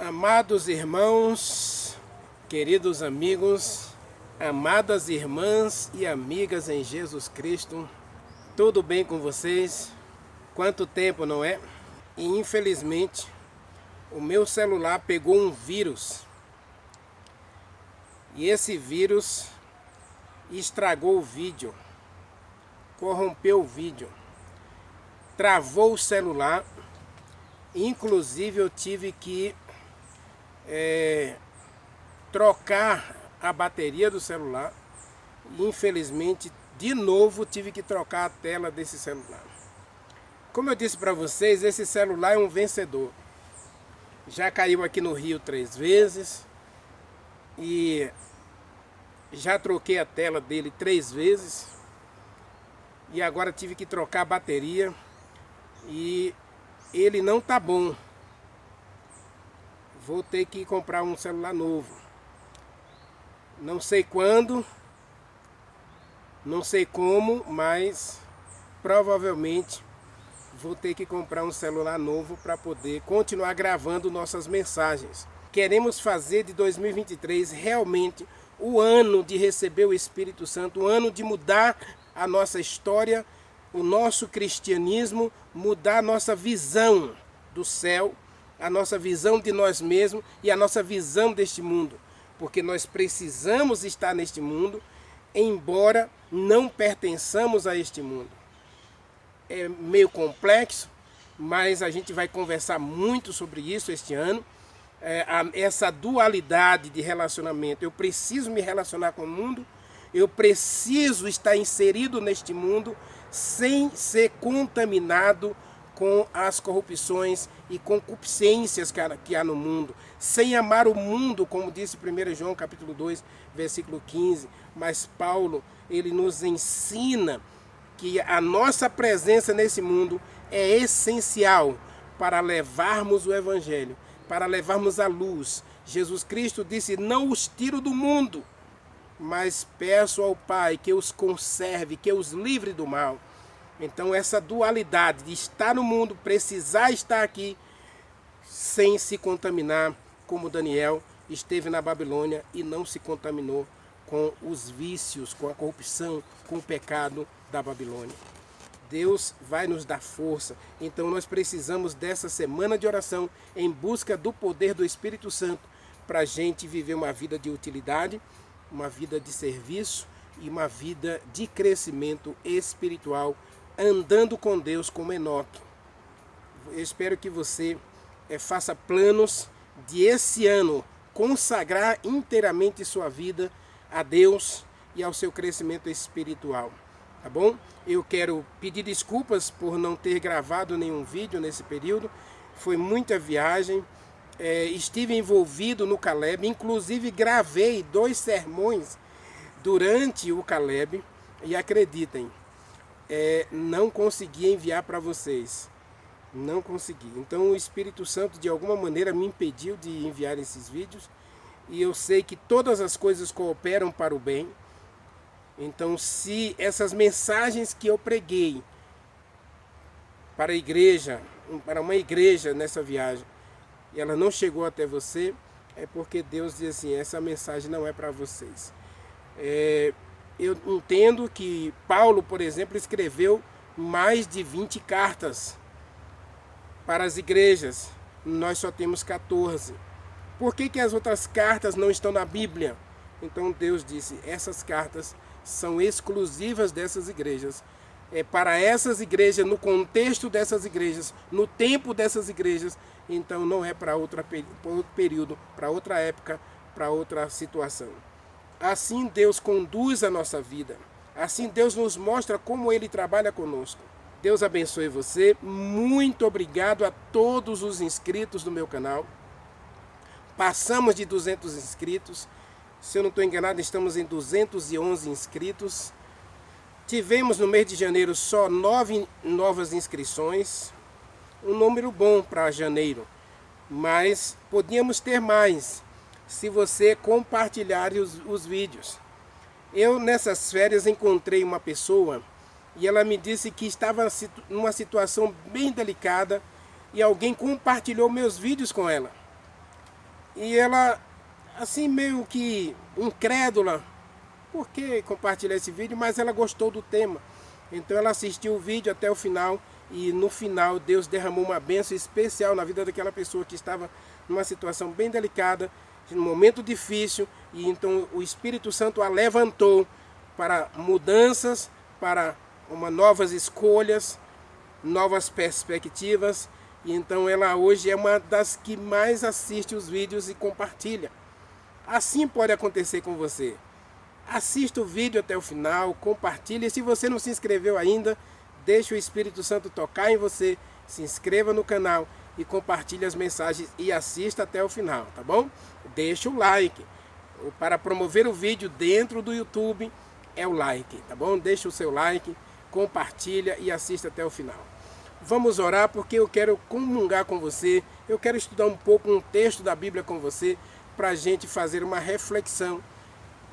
Amados irmãos, queridos amigos, amadas irmãs e amigas em Jesus Cristo, tudo bem com vocês? Quanto tempo, não é? E infelizmente, o meu celular pegou um vírus. E esse vírus estragou o vídeo, corrompeu o vídeo, travou o celular. Inclusive eu tive que trocar a bateria do celular e infelizmente de novo tive que trocar a tela desse celular. Como eu disse para vocês, esse celular é um vencedor. Já caiu aqui no Rio 3 vezes e já troquei a tela dele 3 vezes e agora tive que trocar a bateria e ele não tá bom. Vou ter que comprar um celular novo. Não sei quando, não sei como, mas provavelmente vou ter que comprar um celular novo para poder continuar gravando nossas mensagens. Queremos fazer de 2023 realmente o ano de receber o Espírito Santo, o ano de mudar a nossa história, o nosso cristianismo, mudar a nossa visão do céu, a nossa visão de nós mesmos e a nossa visão deste mundo. Porque nós precisamos estar neste mundo, embora não pertençamos a este mundo. É meio complexo, mas a gente vai conversar muito sobre isso este ano. Essa dualidade de relacionamento. Eu preciso me relacionar com o mundo, eu preciso estar inserido neste mundo sem ser contaminado com as corrupções e concupiscências que há no mundo, sem amar o mundo, como disse 1 João capítulo 2, versículo 15, mas Paulo, ele nos ensina que a nossa presença nesse mundo é essencial para levarmos o Evangelho, para levarmos a luz. Jesus Cristo disse, não os tiro do mundo, mas peço ao Pai que os conserve, que os livre do mal. Então essa dualidade de estar no mundo, precisar estar aqui, sem se contaminar, como Daniel esteve na Babilônia e não se contaminou com os vícios, com a corrupção, com o pecado da Babilônia. Deus vai nos dar força. Então nós precisamos dessa semana de oração em busca do poder do Espírito Santo para a gente viver uma vida de utilidade, uma vida de serviço e uma vida de crescimento espiritual, andando com Deus como Enoque. Eu espero que você faça planos de esse ano consagrar inteiramente sua vida a Deus e ao seu crescimento espiritual, tá bom? Eu quero pedir desculpas por não ter gravado nenhum vídeo nesse período, foi muita viagem, estive envolvido no Caleb, inclusive gravei 2 sermões durante o Caleb e acreditem, não consegui enviar para vocês, não consegui. Então o Espírito Santo de alguma maneira me impediu de enviar esses vídeos e eu sei que todas as coisas cooperam para o bem. Então se essas mensagens que eu preguei para a igreja, para uma igreja nessa viagem, e ela não chegou até você, é porque Deus diz assim, essa mensagem não é para vocês. Eu entendo que Paulo, por exemplo, escreveu mais de 20 cartas para as igrejas. Nós só temos 14. Por que as outras cartas não estão na Bíblia? Então Deus disse, essas cartas são exclusivas dessas igrejas. Para essas igrejas, no contexto dessas igrejas, no tempo dessas igrejas, então não é para outro período, para outra época, para outra situação. Assim Deus conduz a nossa vida. Assim Deus nos mostra como Ele trabalha conosco. Deus abençoe você. Muito obrigado a todos os inscritos do meu canal. Passamos de 200 inscritos. Se eu não estou enganado, estamos em 211 inscritos. Tivemos no mês de janeiro só 9 novas inscrições. Um número bom para janeiro. Mas podíamos ter mais se você compartilhar os vídeos. Eu nessas férias encontrei uma pessoa e ela me disse que estava numa situação bem delicada e alguém compartilhou meus vídeos com ela. E ela, assim, meio que incrédula, por que compartilhar esse vídeo? Mas ela gostou do tema. Então ela assistiu o vídeo até o final e no final Deus derramou uma bênção especial na vida daquela pessoa que estava numa situação bem delicada, num momento difícil, e então o Espírito Santo a levantou para mudanças, para novas escolhas, novas perspectivas. E então ela hoje é uma das que mais assiste os vídeos e compartilha. Assim pode acontecer com você. Assista o vídeo até o final, compartilhe. E se você não se inscreveu ainda, deixe o Espírito Santo tocar em você, se inscreva no canal e compartilhe as mensagens e assista até o final, tá bom? Deixa o like. Para promover o vídeo dentro do YouTube é o like, tá bom? Deixa o seu like, compartilha e assista até o final. Vamos orar porque eu quero comungar com você, eu quero estudar um pouco um texto da Bíblia com você, para a gente fazer uma reflexão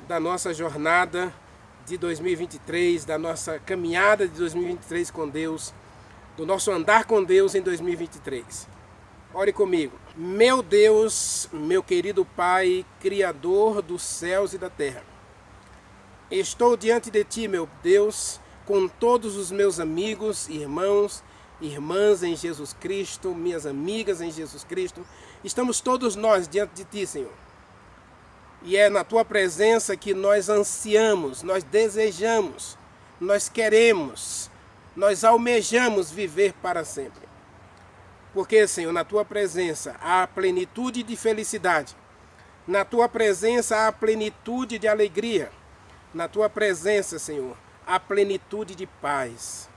da nossa jornada de 2023, da nossa caminhada de 2023 com Deus, do nosso andar com Deus em 2023. Ore comigo. Meu Deus, meu querido Pai, Criador dos céus e da terra, estou diante de Ti, meu Deus, com todos os meus amigos, irmãos, irmãs em Jesus Cristo, minhas amigas em Jesus Cristo, estamos todos nós diante de Ti, Senhor. E é na Tua presença que nós ansiamos, nós desejamos, nós queremos, nós almejamos viver para sempre. Porque, Senhor, na Tua presença há plenitude de felicidade, na Tua presença há plenitude de alegria, na Tua presença, Senhor, há plenitude de paz,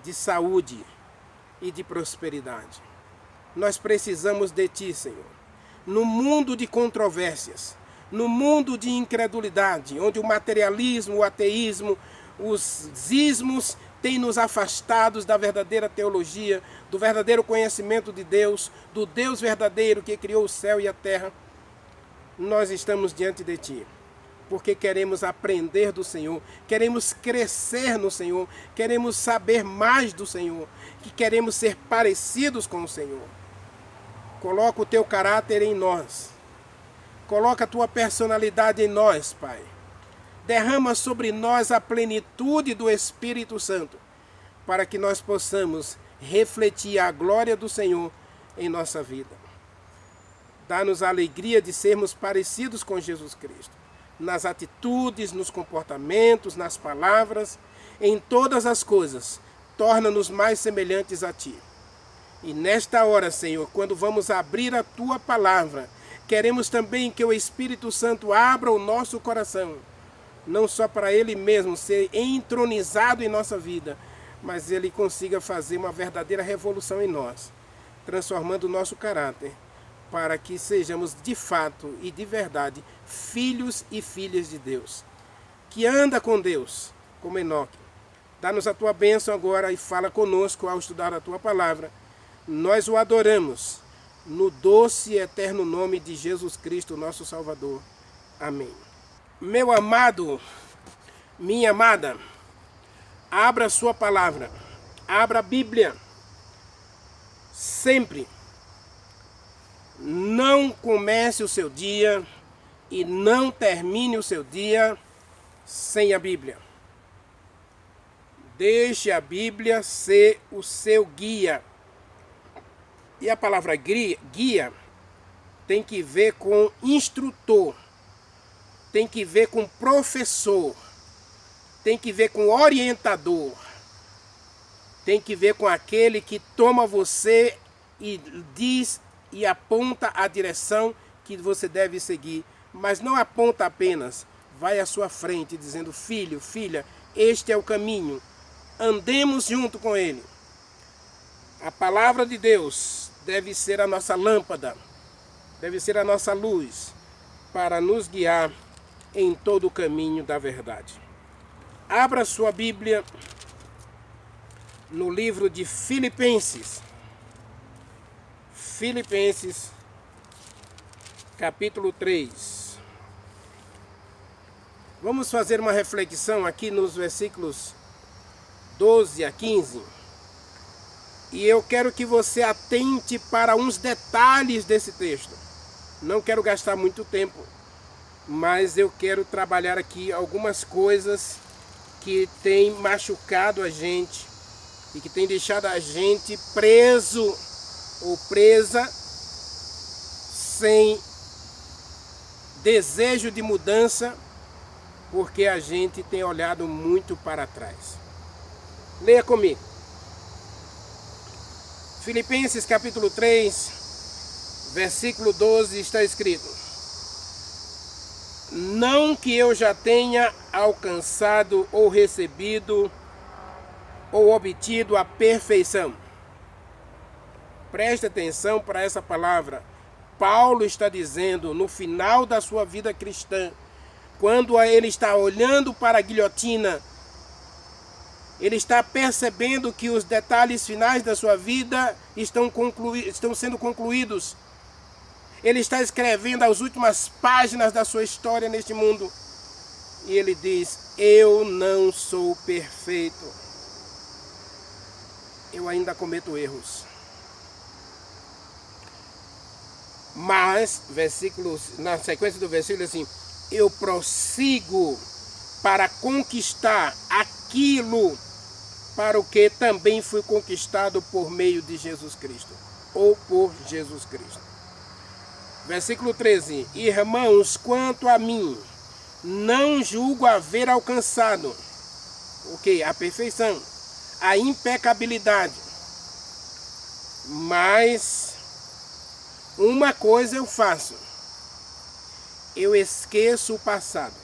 de saúde e de prosperidade. Nós precisamos de Ti, Senhor. No mundo de controvérsias, no mundo de incredulidade, onde o materialismo, o ateísmo, os ismos têm nos afastados da verdadeira teologia, do verdadeiro conhecimento de Deus, do Deus verdadeiro que criou o céu e a terra, nós estamos diante de Ti. Porque queremos aprender do Senhor, queremos crescer no Senhor, queremos saber mais do Senhor, que queremos ser parecidos com o Senhor. Coloca o Teu caráter em nós, coloca a Tua personalidade em nós, Pai. Derrama sobre nós a plenitude do Espírito Santo, para que nós possamos refletir a glória do Senhor em nossa vida. Dá-nos a alegria de sermos parecidos com Jesus Cristo, nas atitudes, nos comportamentos, nas palavras, em todas as coisas, torna-nos mais semelhantes a Ti. E nesta hora, Senhor, quando vamos abrir a Tua palavra, queremos também que o Espírito Santo abra o nosso coração, não só para Ele mesmo ser entronizado em nossa vida, mas Ele consiga fazer uma verdadeira revolução em nós, transformando o nosso caráter, para que sejamos de fato e de verdade filhos e filhas de Deus, que anda com Deus, como Enoque. Dá-nos a Tua bênção agora e fala conosco ao estudar a Tua palavra. Nós o adoramos no doce e eterno nome de Jesus Cristo, nosso Salvador. Amém. Meu amado, minha amada, abra a sua palavra, abra a Bíblia, sempre. Não comece o seu dia e não termine o seu dia sem a Bíblia. Deixe a Bíblia ser o seu guia. E a palavra guia tem que ver com instrutor, tem que ver com professor, tem que ver com orientador, tem que ver com aquele que toma você e diz e aponta a direção que você deve seguir, mas não aponta apenas, vai à sua frente dizendo: filho, filha, este é o caminho, andemos junto com ele. A palavra de Deus deve ser a nossa lâmpada, deve ser a nossa luz, para nos guiar em todo o caminho da verdade. Abra sua Bíblia no livro de Filipenses. Filipenses, capítulo 3. Vamos fazer uma reflexão aqui nos versículos 12 a 15. E eu quero que você atente para uns detalhes desse texto. Não quero gastar muito tempo, mas eu quero trabalhar aqui algumas coisas que tem machucado a gente e que tem deixado a gente preso ou presa sem desejo de mudança, porque a gente tem olhado muito para trás. Leia comigo. Filipenses capítulo 3, versículo 12 está escrito: não que eu já tenha alcançado ou recebido ou obtido a perfeição. Preste atenção para essa palavra. Paulo está dizendo no final da sua vida cristã, quando ele está olhando para a guilhotina, ele está percebendo que os detalhes finais da sua vida estão sendo concluídos. Ele está escrevendo as últimas páginas da sua história neste mundo. E ele diz: eu não sou perfeito. Eu ainda cometo erros. Mas, na sequência do versículo, assim: eu prossigo para conquistar aquilo para o que também fui conquistado por meio de Jesus Cristo. Ou por Jesus Cristo. Versículo 13: irmãos, quanto a mim, não julgo haver alcançado o quê? A perfeição, a impecabilidade. Mas uma coisa eu faço: eu esqueço o passado.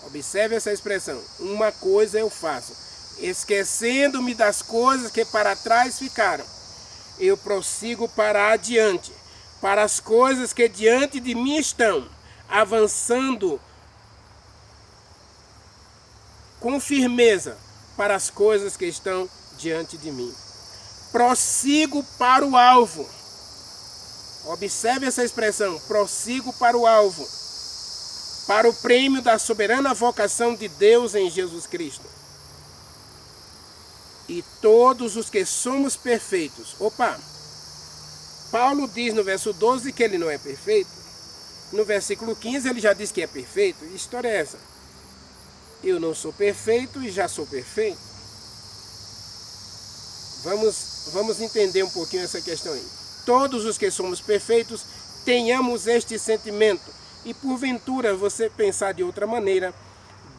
Observe essa expressão: uma coisa eu faço, esquecendo-me das coisas que para trás ficaram, eu prossigo para adiante, para as coisas que diante de mim estão, avançando com firmeza para as coisas que estão diante de mim. Prossigo para o alvo. Observe essa expressão: prossigo para o alvo, para o prêmio da soberana vocação de Deus em Jesus Cristo. E todos os que somos perfeitos. Paulo diz no verso 12 que ele não é perfeito. No versículo 15 ele já diz que é perfeito. Que história é essa? Eu não sou perfeito e já sou perfeito. Vamos entender um pouquinho essa questão aí. Todos os que somos perfeitos tenhamos este sentimento. E porventura você pensar de outra maneira,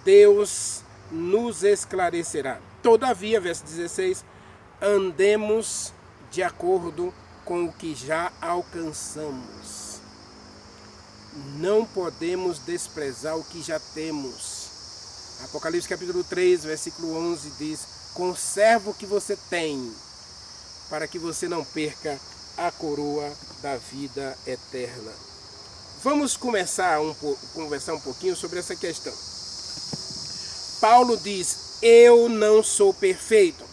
Deus nos esclarecerá. Todavia, verso 16, andemos de acordo com o que já alcançamos. Não podemos desprezar o que já temos. Apocalipse capítulo 3, versículo 11 diz: conserva o que você tem, para que você não perca a coroa da vida eterna. Vamos conversar um pouquinho sobre essa questão. Paulo diz: eu não sou perfeito.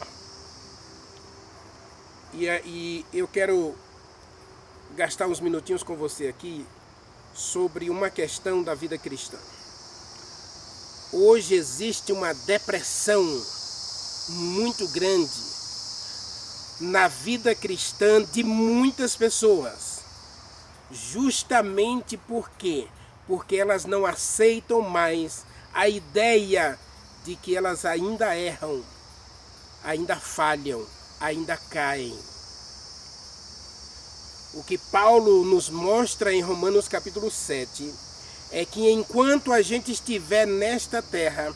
E eu quero gastar uns minutinhos com você aqui sobre uma questão da vida cristã. Hoje existe uma depressão muito grande na vida cristã de muitas pessoas. Justamente porque elas não aceitam mais a ideia de que elas ainda erram, ainda falham, ainda caem. O que Paulo nos mostra em Romanos capítulo 7 é que enquanto a gente estiver nesta terra,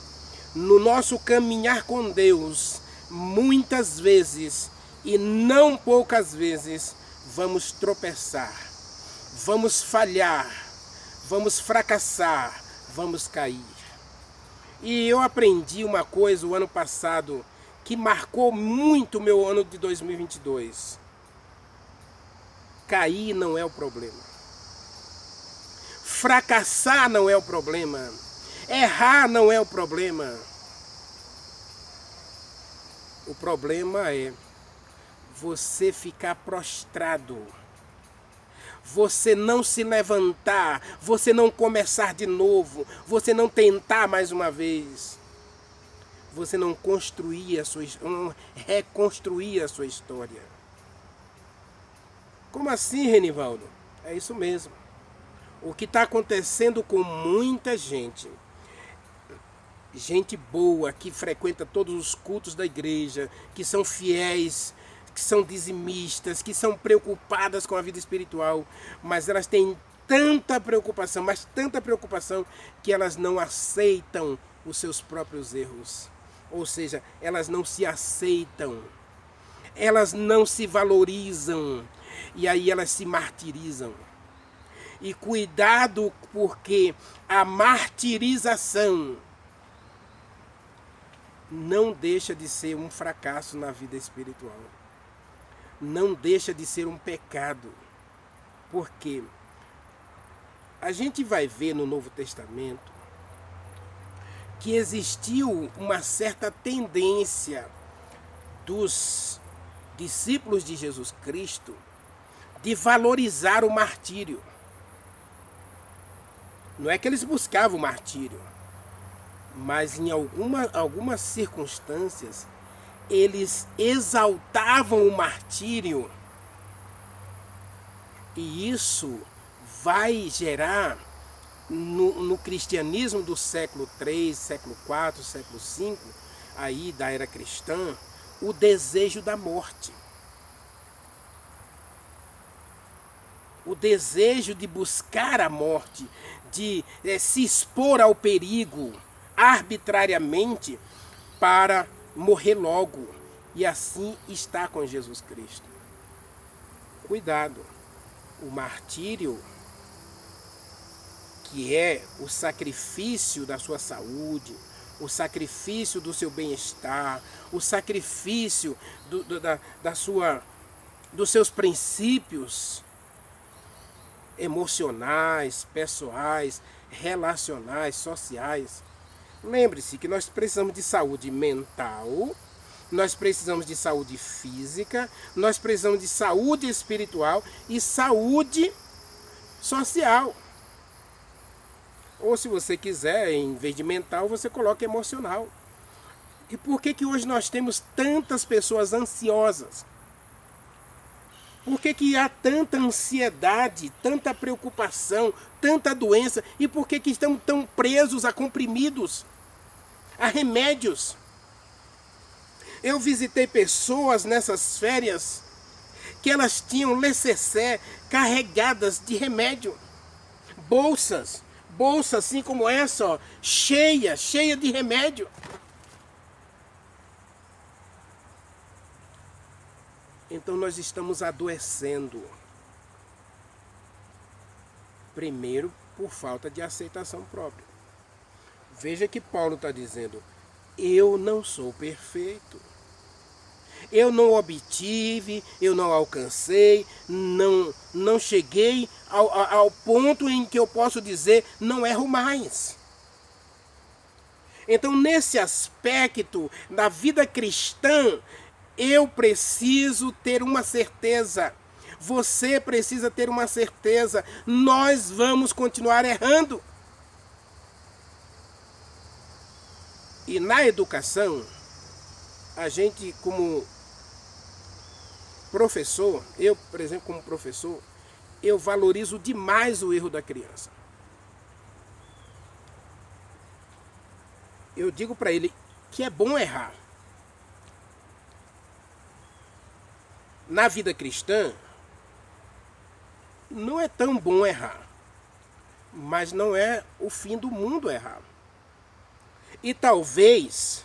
no nosso caminhar com Deus, muitas vezes e não poucas vezes vamos tropeçar, vamos falhar, vamos fracassar, vamos cair. E eu aprendi uma coisa o ano passado que marcou muito o meu ano de 2022. Cair não é o problema. Fracassar não é o problema. Errar não é o problema. O problema é você ficar prostrado, você não se levantar, você não começar de novo, você não tentar mais uma vez, você não reconstruir a sua história. Como assim, Renivaldo? É isso mesmo. O que está acontecendo com muita gente, gente boa, que frequenta todos os cultos da igreja, que são fiéis, que são dizimistas, que são preocupadas com a vida espiritual, mas elas têm tanta preocupação, mas tanta preocupação, que elas não aceitam os seus próprios erros. Ou seja, elas não se aceitam, elas não se valorizam, e aí elas se martirizam. E cuidado, porque a martirização não deixa de ser um fracasso na vida espiritual. Não deixa de ser um pecado. Porque a gente vai ver no Novo Testamento que existiu uma certa tendência dos discípulos de Jesus Cristo de valorizar o martírio. Não é que eles buscavam o martírio, mas em algumas circunstâncias eles exaltavam o martírio, e isso vai gerar no cristianismo do século III, século IV, século V, aí da era cristã, o desejo da morte. O desejo de buscar a morte, de se expor ao perigo arbitrariamente para morrer logo. E assim está com Jesus Cristo. Cuidado, o martírio, que é o sacrifício da sua saúde, o sacrifício do seu bem-estar, o sacrifício dos seus princípios emocionais, pessoais, relacionais, sociais. Lembre-se que nós precisamos de saúde mental, nós precisamos de saúde física, nós precisamos de saúde espiritual e saúde social. Ou se você quiser, em vez de mental, você coloca emocional. E por que hoje nós temos tantas pessoas ansiosas? Por que há tanta ansiedade, tanta preocupação, tanta doença? E por que estão tão presos a comprimidos, a remédios? Eu visitei pessoas nessas férias que elas tinham necessaire carregadas de remédio. Bolsas assim como essa, ó, cheia de remédio. Então nós estamos adoecendo. Primeiro, por falta de aceitação própria. Veja que Paulo está dizendo: eu não sou perfeito. Eu não obtive, eu não alcancei, não cheguei ao ponto em que eu posso dizer, não erro mais. Então, nesse aspecto da vida cristã, eu preciso ter uma certeza. Você precisa ter uma certeza. Nós vamos continuar errando. E na educação, a gente como professor, eu, por exemplo, como professor, eu valorizo demais o erro da criança. Eu digo para ele que é bom errar. Na vida cristã, não é tão bom errar, mas não é o fim do mundo errar. E talvez,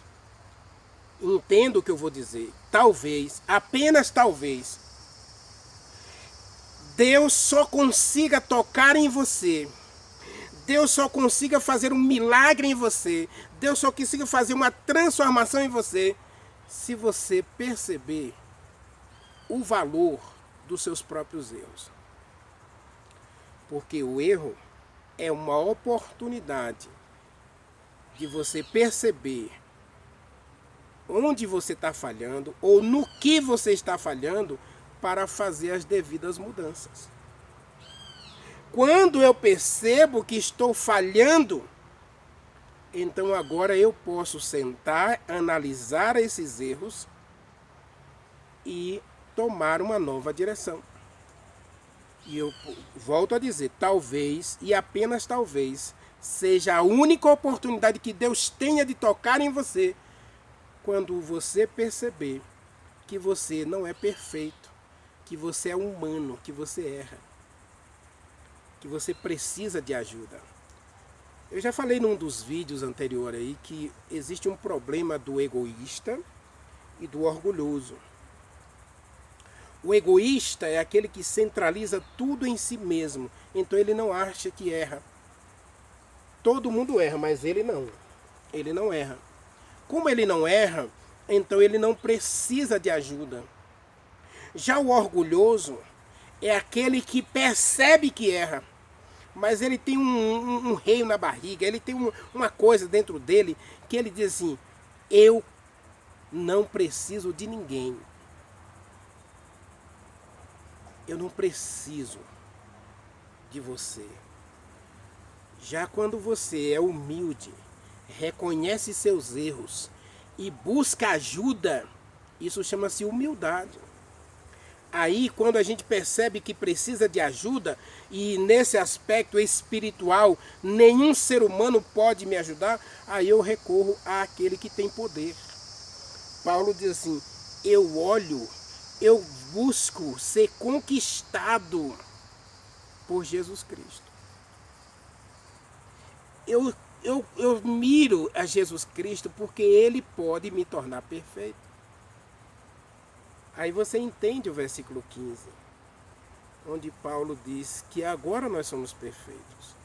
entenda o que eu vou dizer, talvez, apenas talvez, Deus só consiga tocar em você, Deus só consiga fazer um milagre em você, Deus só consiga fazer uma transformação em você, se você perceber o valor dos seus próprios erros. Porque o erro é uma oportunidade de você perceber onde você está falhando ou no que você está falhando para fazer as devidas mudanças. Quando eu percebo que estou falhando, então agora eu posso sentar, analisar esses erros e tomar uma nova direção. E eu volto a dizer, talvez, e apenas talvez, seja a única oportunidade que Deus tenha de tocar em você quando você perceber que você não é perfeito, que você é humano, que você erra, que você precisa de ajuda. Eu já falei num dos vídeos anteriores aí que existe um problema do egoísta e do orgulhoso. O egoísta é aquele que centraliza tudo em si mesmo, então ele não acha que erra. Todo mundo erra, mas ele não. Ele não erra. Como ele não erra, então ele não precisa de ajuda. Já o orgulhoso é aquele que percebe que erra, mas ele tem um reio na barriga, ele tem uma coisa dentro dele que ele diz assim, eu não preciso de ninguém. Eu não preciso de você. Já quando você é humilde, reconhece seus erros e busca ajuda, isso chama-se humildade. Aí, quando a gente percebe que precisa de ajuda, e nesse aspecto espiritual, nenhum ser humano pode me ajudar, aí eu recorro àquele que tem poder. Paulo diz assim, eu busco ser conquistado por Jesus Cristo. Eu miro a Jesus Cristo porque Ele pode me tornar perfeito. Aí você entende o versículo 15, onde Paulo diz que agora nós somos perfeitos.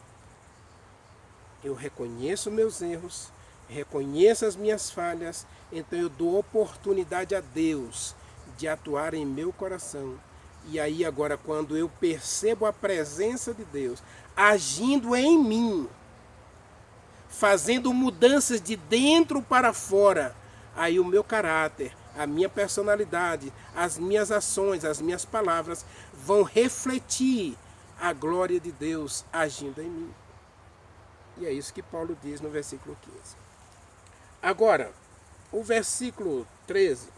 Eu reconheço meus erros, reconheço as minhas falhas, então eu dou oportunidade a Deus de atuar em meu coração. E aí agora quando eu percebo a presença de Deus agindo em mim, fazendo mudanças de dentro para fora, aí o meu caráter, a minha personalidade, as minhas ações, as minhas palavras vão refletir a glória de Deus agindo em mim. E é isso que Paulo diz no versículo 15. Agora, o versículo 13,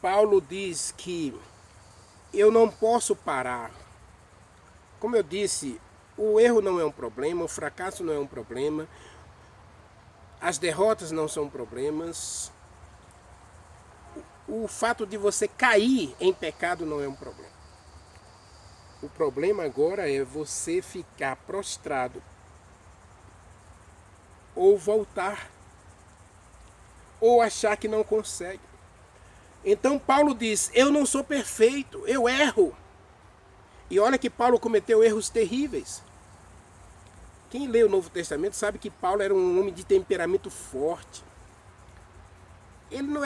Paulo diz que eu não posso parar. Como eu disse, o erro não é um problema, o fracasso não é um problema, as derrotas não são problemas, o fato de você cair em pecado não é um problema. O problema agora é você ficar prostrado ou voltar, ou achar que não consegue. Então Paulo diz, eu não sou perfeito, eu erro. E olha que Paulo cometeu erros terríveis. Quem lê o Novo Testamento sabe que Paulo era um homem de temperamento forte. Ele não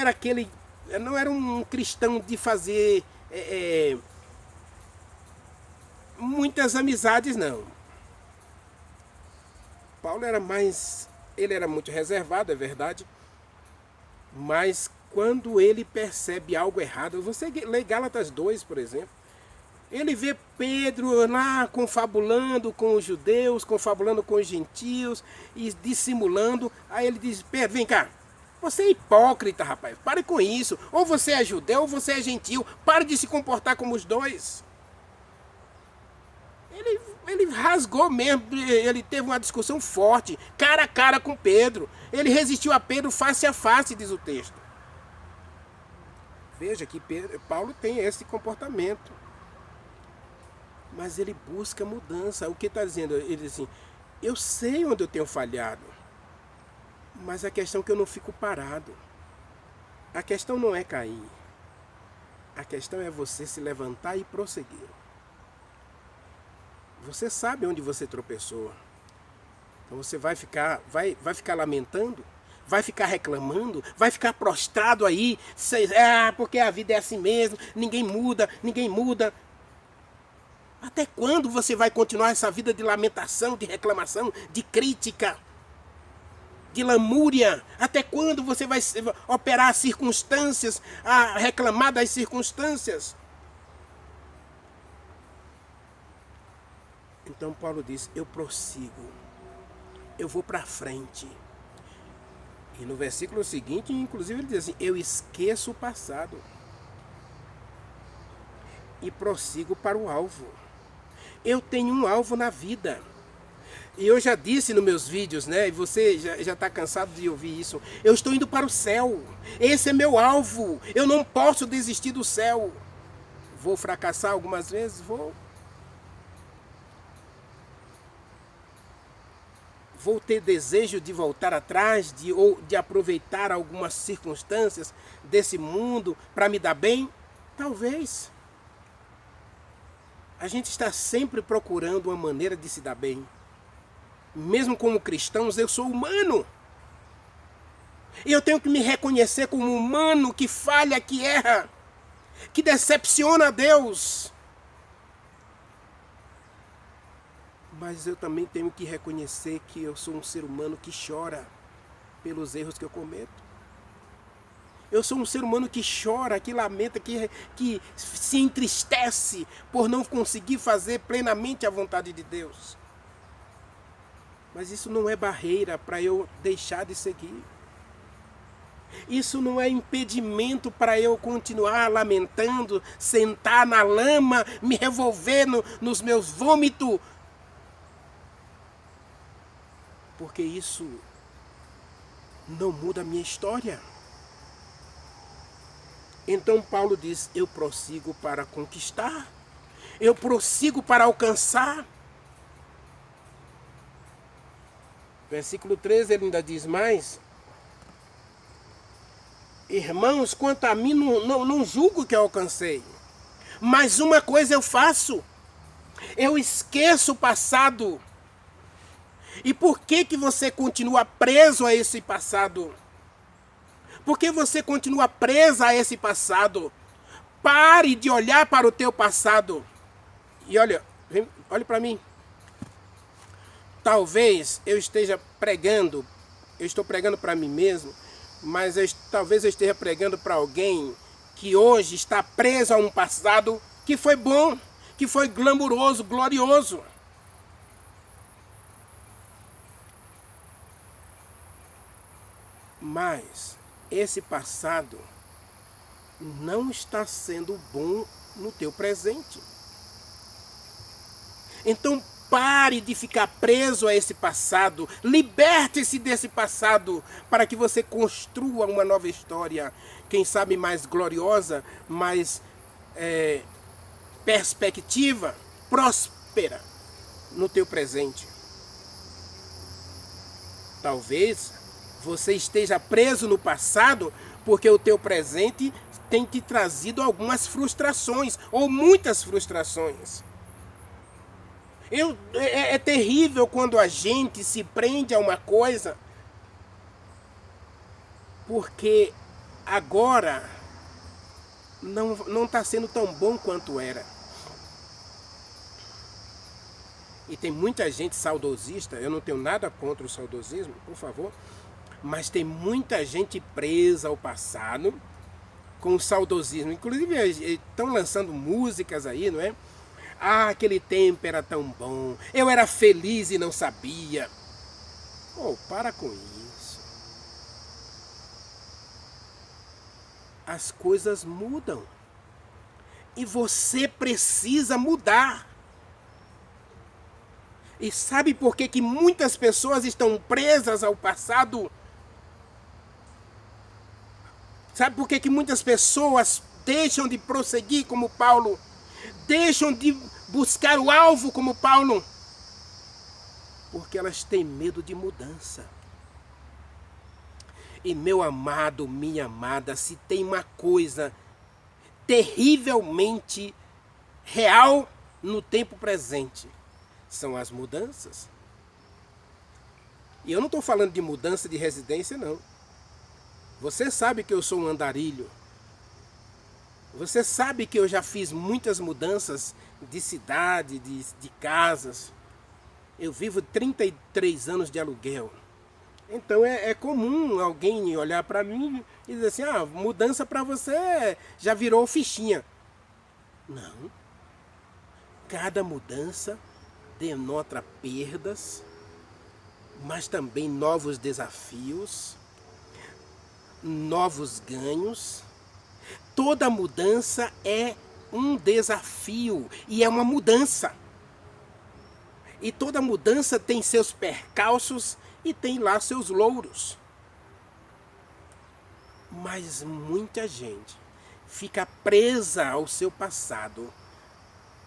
era um cristão de fazer muitas amizades, não. Paulo ele era muito reservado, é verdade, mas quando ele percebe algo errado, você lê Gálatas 2, por exemplo, ele vê Pedro lá confabulando com os judeus, confabulando com os gentios e dissimulando. Aí ele diz, Pedro, vem cá, você é hipócrita, rapaz, pare com isso. Ou você é judeu ou você é gentil, pare de se comportar como os dois. Ele rasgou mesmo, ele teve uma discussão forte, cara a cara com Pedro. Ele resistiu a Pedro face a face, diz o texto. Veja que Paulo tem esse comportamento. Mas ele busca mudança. O que está dizendo? Ele diz assim, eu sei onde eu tenho falhado, mas a questão é que eu não fico parado. A questão não é cair. A questão é você se levantar e prosseguir. Você sabe onde você tropeçou. Então você vai ficar lamentando, vai ficar reclamando, vai ficar prostrado aí, porque a vida é assim mesmo, ninguém muda, ninguém muda. Até quando você vai continuar essa vida de lamentação, de reclamação, de crítica, de lamúria? Até quando você vai operar as circunstâncias, a reclamar das circunstâncias? Então Paulo diz, eu prossigo, eu vou para frente. E no versículo seguinte, inclusive, ele diz assim, eu esqueço o passado. e prossigo para o alvo. Eu tenho um alvo na vida. E eu já disse nos meus vídeos, né? E você já está cansado de ouvir isso. Eu estou indo para o céu. Esse é meu alvo. Eu não posso desistir do céu. Vou fracassar algumas vezes? Vou. Vou ter desejo de voltar atrás, ou de aproveitar algumas circunstâncias desse mundo para me dar bem? Talvez. A gente está sempre procurando uma maneira de se dar bem. Mesmo como cristãos, eu sou humano. E eu tenho que me reconhecer como humano que falha, que erra, que decepciona a Deus. Mas eu também tenho que reconhecer que eu sou um ser humano que chora pelos erros que eu cometo. Eu sou um ser humano que chora, que lamenta, que se entristece por não conseguir fazer plenamente a vontade de Deus. Mas isso não é barreira para eu deixar de seguir. Isso não é impedimento para eu continuar lamentando, sentar na lama, me revolver nos meus vômitos. Porque isso não muda a minha história. Então Paulo diz, eu prossigo para conquistar. Eu prossigo para alcançar. Versículo 13 ele ainda diz mais. Irmãos, quanto a mim, não julgo que eu alcancei. Mas uma coisa eu faço. Eu esqueço o passado. E por que você continua preso a esse passado? Por que você continua presa a esse passado? Pare de olhar para o teu passado. E olhe para mim. Talvez eu esteja pregando, eu estou pregando para mim mesmo, mas talvez eu esteja pregando para alguém que hoje está preso a um passado que foi bom, que foi glamouroso, glorioso. Mas esse passado não está sendo bom no teu presente. Então pare de ficar preso a esse passado. Liberte-se desse passado para que você construa uma nova história. Quem sabe mais gloriosa, mais perspectiva, próspera no teu presente. Talvez você esteja preso no passado porque o teu presente tem te trazido algumas frustrações ou muitas frustrações. É terrível quando a gente se prende a uma coisa porque agora não está sendo tão bom quanto era. E tem muita gente saudosista, eu não tenho nada contra o saudosismo, por favor, mas tem muita gente presa ao passado com o saudosismo. Inclusive estão lançando músicas aí, não é? Ah, aquele tempo era tão bom, eu era feliz e não sabia. Oh, para com isso. As coisas mudam. E você precisa mudar. E sabe por que muitas pessoas estão presas ao passado? Sabe por que muitas pessoas deixam de prosseguir como Paulo? Deixam de buscar o alvo como Paulo? Porque elas têm medo de mudança. E meu amado, minha amada, se tem uma coisa terrivelmente real no tempo presente, são as mudanças. E eu não estou falando de mudança de residência, não. Você sabe que eu sou um andarilho. Você sabe que eu já fiz muitas mudanças de cidade, de casas. Eu vivo 33 anos de aluguel. Então é comum alguém olhar para mim e dizer assim, ah, mudança para você já virou fichinha. Não. Cada mudança denota perdas, mas também novos desafios, novos ganhos. Toda mudança é um desafio e é uma mudança. E toda mudança tem seus percalços e tem lá seus louros. Mas muita gente fica presa ao seu passado,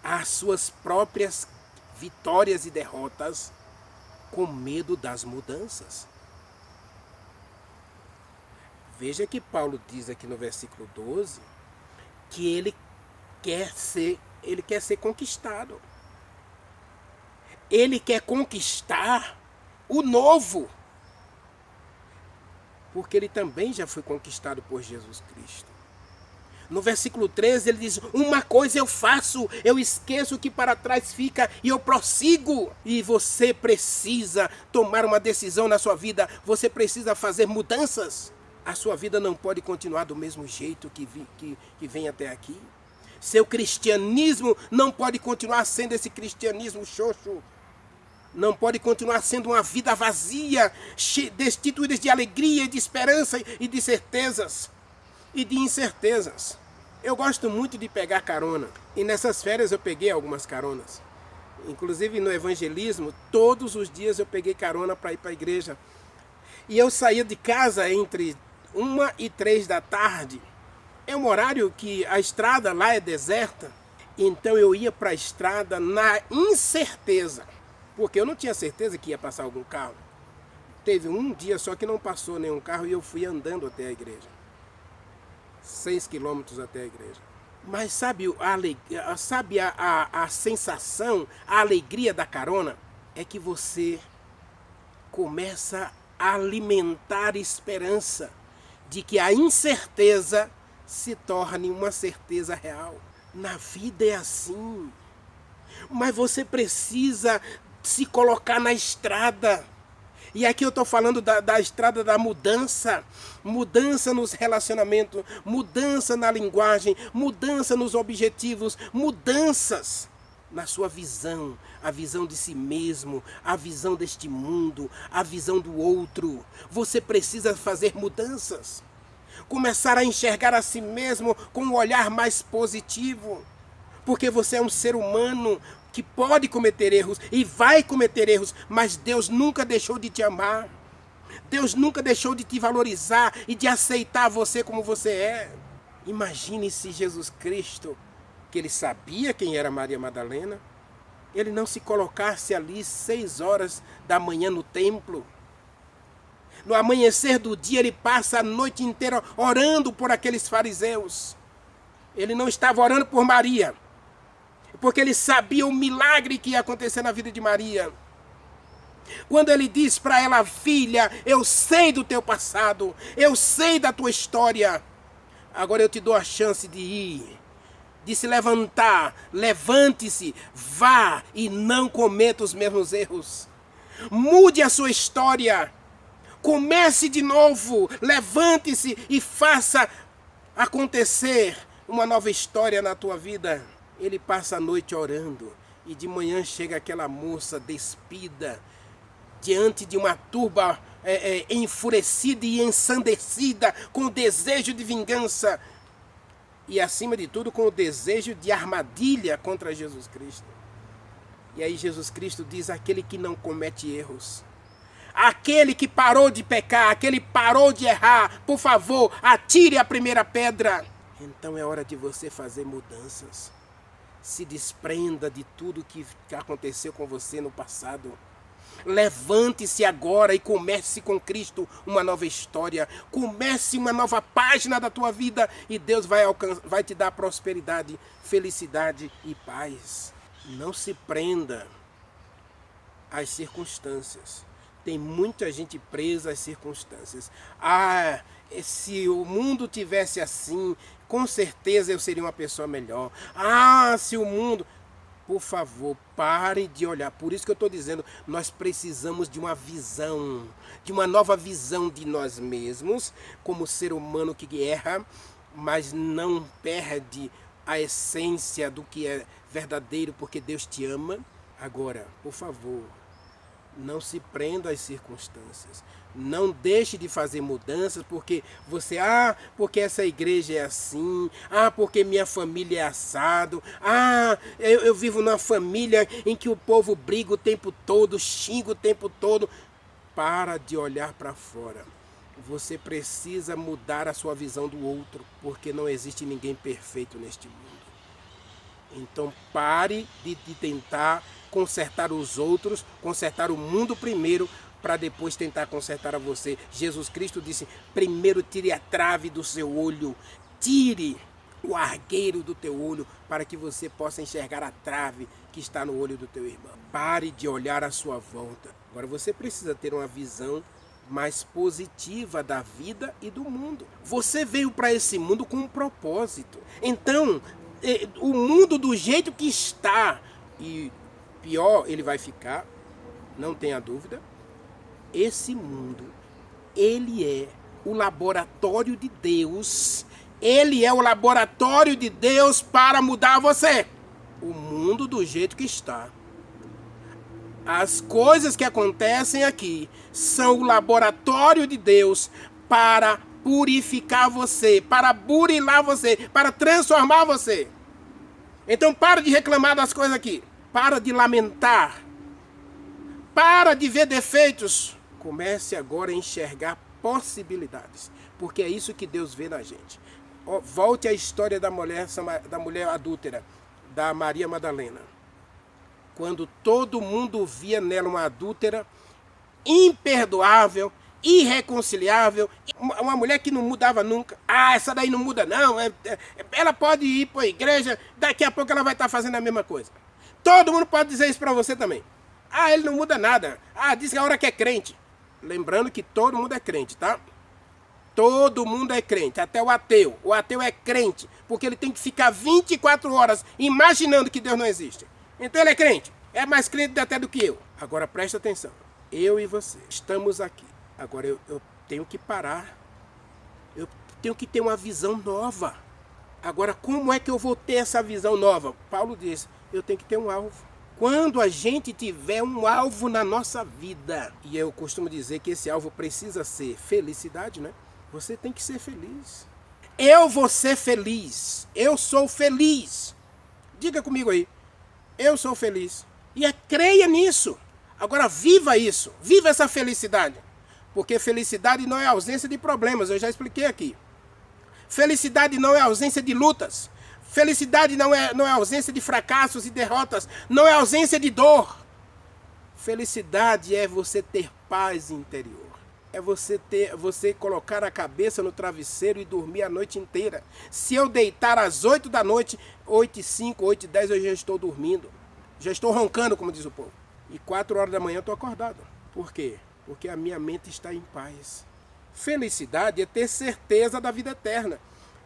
às suas próprias vitórias e derrotas, com medo das mudanças. Veja que Paulo diz aqui no versículo 12 que ele quer ser conquistado. Ele quer conquistar o novo. Porque ele também já foi conquistado por Jesus Cristo. No versículo 13 ele diz: uma coisa eu faço, eu esqueço o que para trás fica e eu prossigo. E você precisa tomar uma decisão na sua vida, você precisa fazer mudanças. A sua vida não pode continuar do mesmo jeito que vem até aqui. Seu cristianismo não pode continuar sendo esse cristianismo xoxo. Não pode continuar sendo uma vida vazia, destituída de alegria, de esperança e de certezas e de incertezas. Eu gosto muito de pegar carona. E nessas férias eu peguei algumas caronas. Inclusive no evangelismo, todos os dias eu peguei carona para ir para a igreja. E eu saía de casa entre 1 e 3 da tarde. É um horário que a estrada lá é deserta. Então eu ia para a estrada na incerteza. Porque eu não tinha certeza que ia passar algum carro. Teve um dia só que não passou nenhum carro e eu fui andando até a igreja. 6 quilômetros até a igreja. Mas sabe a sensação, a alegria da carona? É que você começa a alimentar esperança de que a incerteza se torne uma certeza real. Na vida é assim. Mas você precisa se colocar na estrada. E aqui eu estou falando da estrada da mudança. Mudança nos relacionamentos, mudança na linguagem, mudança nos objetivos, mudanças na sua visão, a visão de si mesmo, a visão deste mundo, a visão do outro. Você precisa fazer mudanças. Começar a enxergar a si mesmo com um olhar mais positivo. Porque você é um ser humano que pode cometer erros e vai cometer erros, mas Deus nunca deixou de te amar. Deus nunca deixou de te valorizar e de aceitar você como você é. Imagine se Jesus Cristo, que ele sabia quem era Maria Madalena, ele não se colocasse ali 6 horas da manhã no templo. No amanhecer do dia ele passa a noite inteira orando por aqueles fariseus. Ele não estava orando por Maria, porque ele sabia o milagre que ia acontecer na vida de Maria. Quando ele diz para ela: filha, eu sei do teu passado, eu sei da tua história, agora eu te dou a chance de ir, de se levantar, levante-se, vá e não cometa os mesmos erros. Mude a sua história, comece de novo, levante-se e faça acontecer uma nova história na tua vida. Ele passa a noite orando e de manhã chega aquela moça despida, diante de uma turba enfurecida e ensandecida, com o desejo de vingança e, acima de tudo, com o desejo de armadilha contra Jesus Cristo. E aí Jesus Cristo diz: aquele que não comete erros, aquele que parou de pecar, aquele que parou de errar, por favor, atire a primeira pedra. Então é hora de você fazer mudanças. Se desprenda de tudo que aconteceu com você no passado. Levante-se agora e comece com Cristo uma nova história. Comece uma nova página da tua vida e Deus vai te dar prosperidade, felicidade e paz. Não se prenda às circunstâncias. Tem muita gente presa às circunstâncias. Se o mundo tivesse assim, com certeza eu seria uma pessoa melhor. Se o mundo... Por favor, pare de olhar. Por isso que eu estou dizendo, nós precisamos de uma visão, de uma nova visão de nós mesmos, como ser humano que erra, mas não perde a essência do que é verdadeiro, porque Deus te ama. Agora, por favor, Não se prenda às circunstâncias. Não deixe de fazer mudanças porque você, porque essa igreja é assim, porque minha família é assado, eu vivo numa família em que o povo briga o tempo todo, xinga o tempo todo. Para de olhar para fora. Você precisa mudar a sua visão do outro, porque não existe ninguém perfeito neste mundo. Então pare de tentar consertar os outros, consertar o mundo primeiro, para depois tentar consertar a você. Jesus Cristo disse, primeiro tire a trave do seu olho, tire o argueiro do teu olho, para que você possa enxergar a trave que está no olho do teu irmão. Pare de olhar à sua volta. Agora você precisa ter uma visão mais positiva da vida e do mundo. Você veio para esse mundo com um propósito. Então, o mundo do jeito que está, e pior ele vai ficar, não tenha dúvida, esse mundo, ele é o laboratório de Deus. Ele é o laboratório de Deus para mudar você. O mundo do jeito que está. As coisas que acontecem aqui são o laboratório de Deus para purificar você, para burilar você, para transformar você. Então para de reclamar das coisas aqui. Para de lamentar. Para de ver defeitos. Comece agora a enxergar possibilidades. Porque é isso que Deus vê na gente. Volte à história da mulher adúltera, da Maria Madalena. Quando todo mundo via nela uma adúltera, imperdoável, irreconciliável, uma mulher que não mudava nunca. Essa daí não muda não, ela pode ir para a igreja, daqui a pouco ela vai estar fazendo a mesma coisa. Todo mundo pode dizer isso para você também. Ele não muda nada. Diz que a hora que é crente. Lembrando que todo mundo é crente, tá? Todo mundo é crente, até o ateu. O ateu é crente, porque ele tem que ficar 24 horas imaginando que Deus não existe. Então ele é crente. É mais crente até do que eu. Agora presta atenção. Eu e você estamos aqui. Agora eu tenho que parar. Eu tenho que ter uma visão nova. Agora como é que eu vou ter essa visão nova? Paulo disse, eu tenho que ter um alvo. Quando a gente tiver um alvo na nossa vida, e eu costumo dizer que esse alvo precisa ser felicidade, né? Você tem que ser feliz. Eu vou ser feliz. Eu sou feliz. Diga comigo aí. Eu sou feliz. E creia nisso. Agora viva isso. Viva essa felicidade. Porque felicidade não é ausência de problemas. Eu já expliquei aqui. Felicidade não é ausência de lutas. Felicidade não é ausência de fracassos e derrotas. Não é ausência de dor. Felicidade é você ter paz interior. É você colocar a cabeça no travesseiro e dormir a noite inteira. Se eu deitar às 8 da noite, 8h05, 8h10, eu já estou dormindo. Já estou roncando, como diz o povo. E 4 horas da manhã eu estou acordado. Por quê? Porque a minha mente está em paz. Felicidade é ter certeza da vida eterna.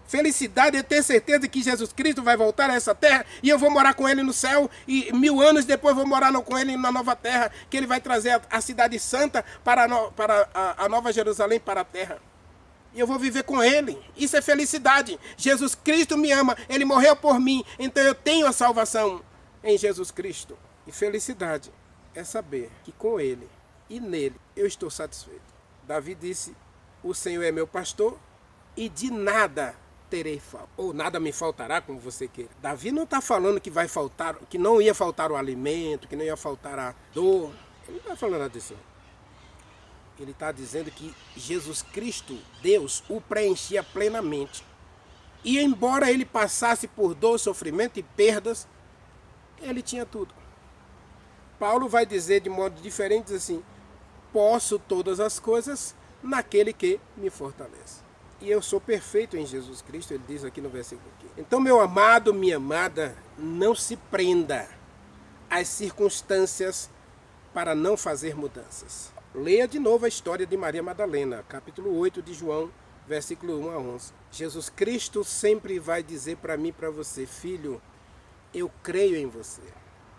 Felicidade é ter certeza que Jesus Cristo vai voltar a essa terra e eu vou morar com ele no céu e 1000 anos depois vou morar com ele na nova terra, que ele vai trazer a cidade santa para a nova Jerusalém para a terra. E eu vou viver com ele. Isso é felicidade. Jesus Cristo me ama, ele morreu por mim, então eu tenho a salvação em Jesus Cristo. E felicidade é saber que com ele e nele eu estou satisfeito. Davi disse, o Senhor é meu pastor e de nada terei falta, ou nada me faltará, como você queira. Davi não está falando que vai faltar, que não ia faltar o alimento, que não ia faltar a dor. Ele não está falando nada disso. Ele está dizendo que Jesus Cristo, Deus, o preenchia plenamente. E embora ele passasse por dor, sofrimento e perdas, ele tinha tudo. Paulo vai dizer de modo diferente, diz assim, posso todas as coisas naquele que me fortalece. E eu sou perfeito em Jesus Cristo, ele diz aqui no versículo 15. Então, meu amado, minha amada, não se prenda às circunstâncias para não fazer mudanças. Leia de novo a história de Maria Madalena, capítulo 8 de João, versículo 1 a 11. Jesus Cristo sempre vai dizer para mim e para você, filho, eu creio em você.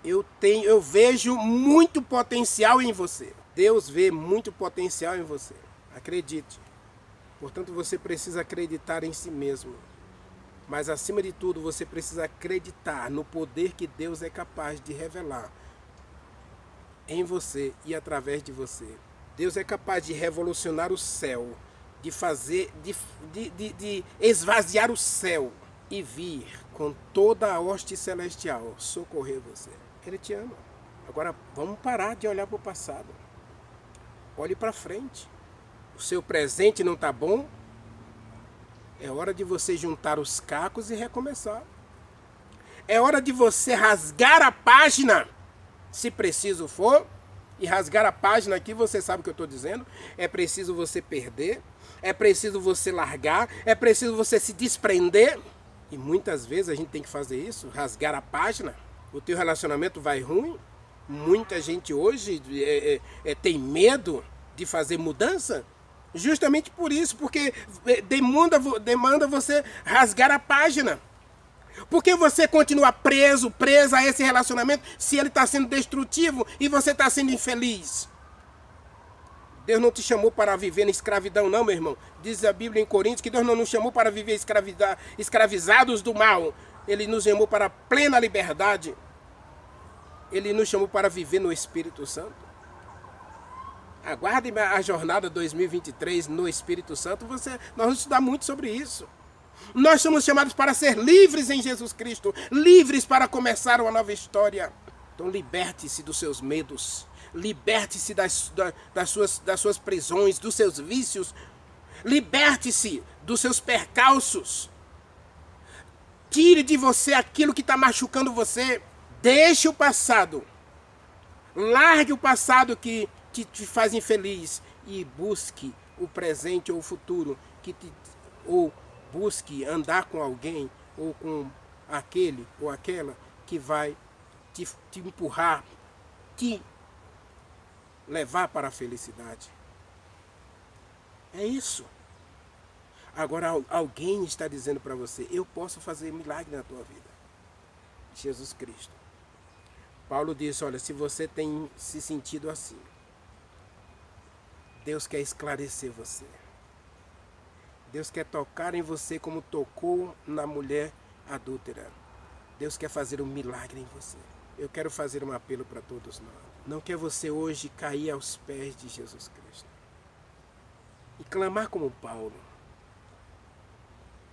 Eu vejo muito potencial em você. Deus vê muito potencial em você. Acredite. Portanto, você precisa acreditar em si mesmo. Mas, acima de tudo, você precisa acreditar no poder que Deus é capaz de revelar em você e através de você. Deus é capaz de revolucionar o céu, de fazer, de esvaziar o céu e vir com toda a hoste celestial socorrer você. Ele te ama. Agora vamos parar de olhar para o passado. Olhe para frente. O seu presente não está bom? É hora de você juntar os cacos e recomeçar. É hora de você rasgar a página, se preciso for. E rasgar a página aqui, você sabe o que eu estou dizendo. É preciso você perder. É preciso você largar. É preciso você se desprender. E muitas vezes a gente tem que fazer isso, rasgar a página. O teu relacionamento vai ruim. Muita gente hoje tem medo de fazer mudança. Justamente por isso, porque demanda você rasgar a página. Porque você continua presa a esse relacionamento se ele está sendo destrutivo e você está sendo infeliz. Deus não te chamou para viver na escravidão, não, meu irmão. Diz a Bíblia em Coríntios que Deus não nos chamou para viver escravizados do mal. Ele nos chamou para a plena liberdade. Ele nos chamou para viver no Espírito Santo. Aguarde a jornada 2023 no Espírito Santo. Nós vamos estudar muito sobre isso. Nós somos chamados para ser livres em Jesus Cristo. Livres para começar uma nova história. Então liberte-se dos seus medos. Liberte-se das suas prisões, dos seus vícios. Liberte-se dos seus percalços. Tire de você aquilo que está machucando você. Deixe o passado. Largue o passado que te faz infeliz e busque o presente ou o futuro, ou busque andar com alguém ou com aquele ou aquela que vai te empurrar, te levar para a felicidade. É isso. Agora alguém está dizendo para você: eu posso fazer milagre na tua vida. Jesus Cristo. Paulo disse: olha, se você tem se sentido assim, Deus quer esclarecer você. Deus quer tocar em você como tocou na mulher adúltera. Deus quer fazer um milagre em você. Eu quero fazer um apelo para todos nós. Não quer você hoje cair aos pés de Jesus Cristo e clamar como Paulo.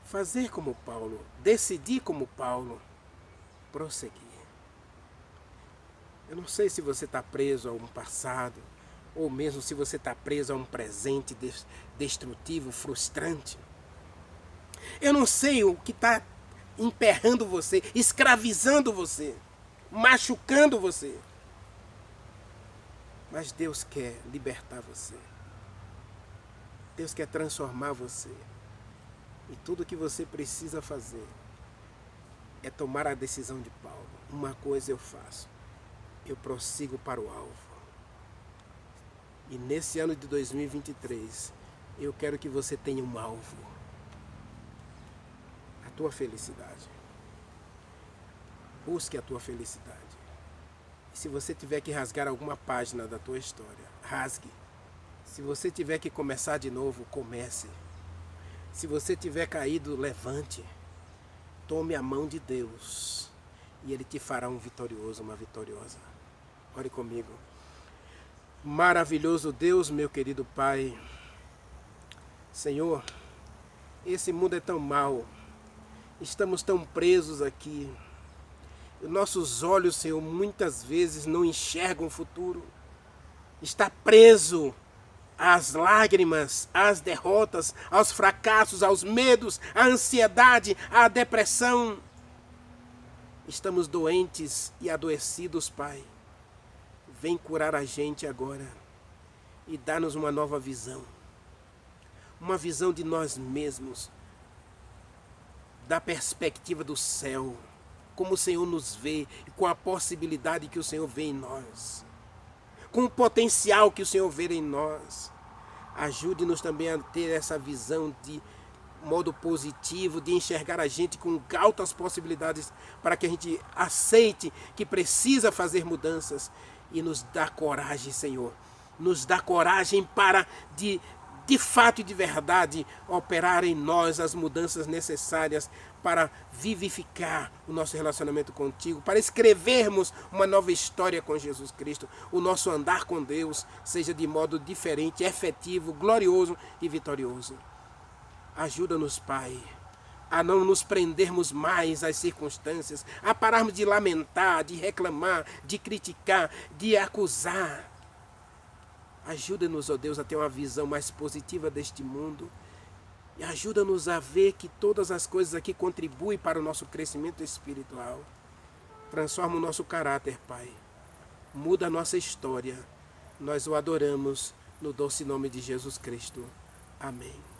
Fazer como Paulo. Decidir como Paulo. Prosseguir. Eu não sei se você está preso a um passado, ou mesmo se você está preso a um presente destrutivo, frustrante. Eu não sei o que está emperrando você, escravizando você, machucando você. Mas Deus quer libertar você. Deus quer transformar você. E tudo o que você precisa fazer é tomar a decisão de Paulo. Uma coisa eu faço: eu prossigo para o alvo. E nesse ano de 2023, eu quero que você tenha um alvo. A tua felicidade. Busque a tua felicidade. E se você tiver que rasgar alguma página da tua história, rasgue. Se você tiver que começar de novo, comece. Se você tiver caído, levante. Tome a mão de Deus e Ele te fará um vitorioso, uma vitoriosa. Ore comigo. Maravilhoso Deus, meu querido Pai. Senhor, esse mundo é tão mau. Estamos tão presos aqui. Nossos olhos, Senhor, muitas vezes não enxergam o futuro. Está preso às lágrimas, às derrotas, aos fracassos, aos medos, à ansiedade, à depressão. Estamos doentes e adoecidos, Pai. Vem curar a gente agora e dá-nos uma nova visão. Uma visão de nós mesmos, da perspectiva do céu, como o Senhor nos vê e com a possibilidade que o Senhor vê em nós, com o potencial que o Senhor vê em nós. Ajude-nos também a ter essa visão de modo positivo, de enxergar a gente com altas possibilidades, para que a gente aceite que precisa fazer mudanças. E nos dá coragem, Senhor. Nos dá coragem para, de fato e de verdade, operar em nós as mudanças necessárias para vivificar o nosso relacionamento contigo, para escrevermos uma nova história com Jesus Cristo. O nosso andar com Deus seja de modo diferente, efetivo, glorioso e vitorioso. Ajuda-nos, Pai, a não nos prendermos mais às circunstâncias, a pararmos de lamentar, de reclamar, de criticar, de acusar. Ajuda-nos, ó Deus, a ter uma visão mais positiva deste mundo. E ajuda-nos a ver que todas as coisas aqui contribuem para o nosso crescimento espiritual. Transforma o nosso caráter, Pai. Muda a nossa história. Nós o adoramos no doce nome de Jesus Cristo. Amém.